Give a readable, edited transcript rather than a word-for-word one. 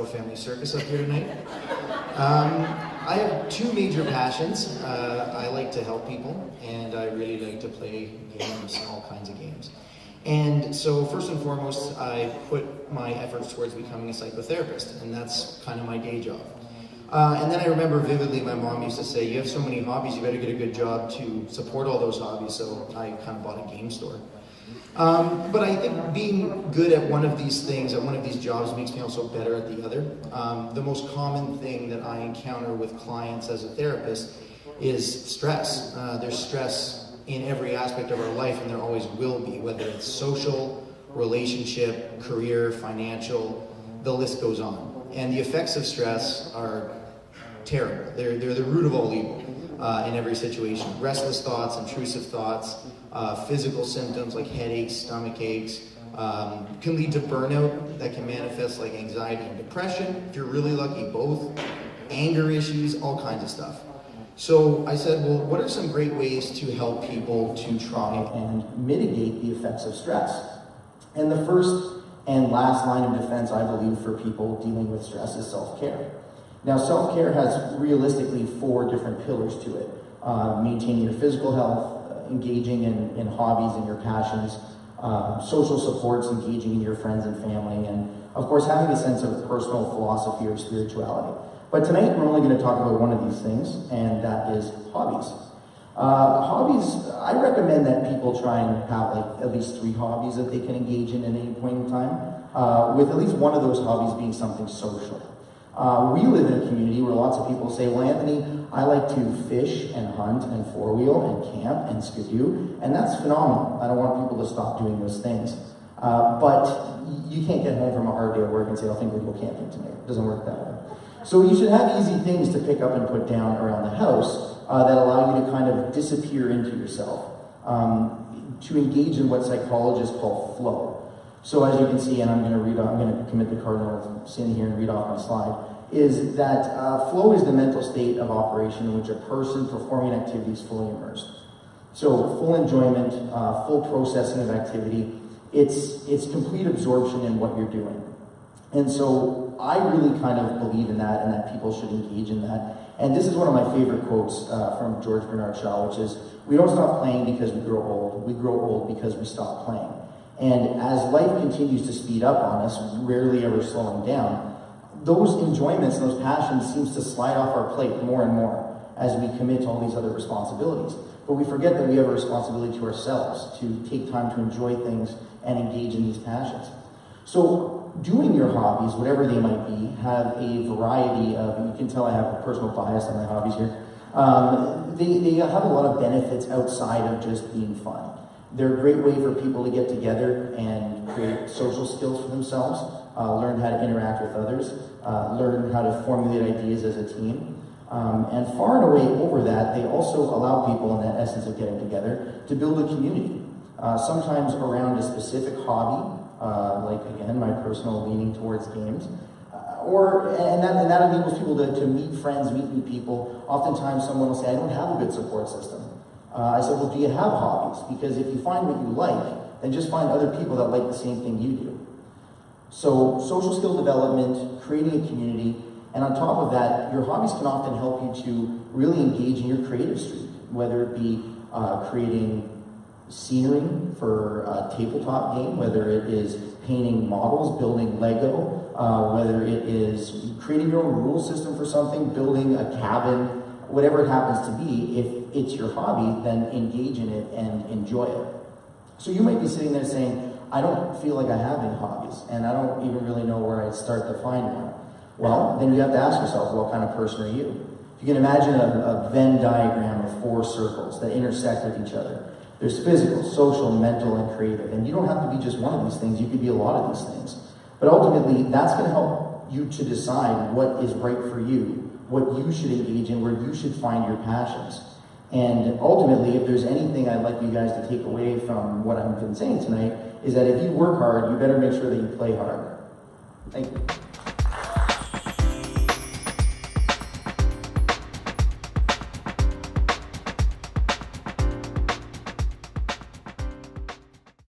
Campigotto family circus up here tonight. I have two major passions. I like to help people, and I really like to play games, all kinds of games. And so first and foremost, I put my efforts towards becoming a psychotherapist, and that's kind of my day job. And then I remember vividly my mom used to say, you have so many hobbies, you better get a good job to support all those hobbies, so I kind of bought a game store. But I think being good at one of these things, at one of these jobs, makes me also better at the other. The most common thing that I encounter with clients as a therapist is stress. There's stress in every aspect of our life, and there always will be, whether it's social, relationship, career, financial, the list goes on. And the effects of stress are terrible. They're the root of all evil in every situation. Restless thoughts, intrusive thoughts, physical symptoms like headaches, stomach aches, can lead to burnout that can manifest like anxiety and depression. If you're really lucky, both. Anger issues, all kinds of stuff. So I said, well, what are some great ways to help people to try and mitigate the effects of stress? And the first and last line of defense, I believe, for people dealing with stress is self-care. Now, self-care has realistically 4 different pillars to it. Maintaining your physical health, engaging in hobbies and your passions, social supports, engaging in your friends and family, and of course having a sense of personal philosophy or spirituality. But tonight we're only going to talk about one of these things, and that is hobbies. Hobbies, I recommend that people try and have like at least 3 hobbies that they can engage in at any point in time, with at least one of those hobbies being something social. We live in a community where lots of people say, well, Anthony, I like to fish and hunt and 4-wheel and camp and skidoo, and that's phenomenal. I don't want people to stop doing those things. But you can't get home from a hard day at work and say, I think we'll go camping tonight. It doesn't work that way. So you should have easy things to pick up and put down around the house that allow you to kind of disappear into yourself, to engage in what psychologists call flow. So as you can see, and I'm going to commit the cardinal sin here and read off my slide, is that flow is the mental state of operation in which a person performing activity is fully immersed. So full enjoyment, full processing of activity, it's complete absorption in what you're doing. And so I really kind of believe in that, and that people should engage in that. And this is one of my favorite quotes from George Bernard Shaw, which is, we don't stop playing because we grow old. We grow old because we stop playing. And as life continues to speed up on us, rarely ever slowing down, those enjoyments and those passions seems to slide off our plate more and more as we commit to all these other responsibilities. But we forget that we have a responsibility to ourselves to take time to enjoy things and engage in these passions. So doing your hobbies, whatever they might be, have a variety of, you can tell I have a personal bias on my hobbies here, they have a lot of benefits outside of just being fun. They're a great way for people to get together and create social skills for themselves, learn how to interact with others, learn how to formulate ideas as a team. And far and away over that, they also allow people, in that essence of getting together, to build a community. Sometimes around a specific hobby, like again, my personal leaning towards games, and that enables people to meet friends, meet new people. Oftentimes someone will say, I don't have a good support system. I said, well, do you have hobbies? Because if you find what you like, then just find other people that like the same thing you do. So social skill development, creating a community, and on top of that, your hobbies can often help you to really engage in your creative streak, whether it be creating scenery for a tabletop game, whether it is painting models, building Lego, whether it is creating your own rule system for something, building a cabin, whatever it happens to be. If it's your hobby, then engage in it and enjoy it. So you might be sitting there saying, I don't feel like I have any hobbies, and I don't even really know where I'd start to find one. Well, then you have to ask yourself, what kind of person are you? If you can imagine a Venn diagram of 4 circles that intersect with each other. There's physical, social, mental, and creative. And you don't have to be just one of these things. You could be a lot of these things. But ultimately, that's going to help you to decide what is right for you, what you should engage in, where you should find your passions. And ultimately, if there's anything I'd like you guys to take away from what I've been saying tonight, is that if you work hard, you better make sure that you play hard. Thank you.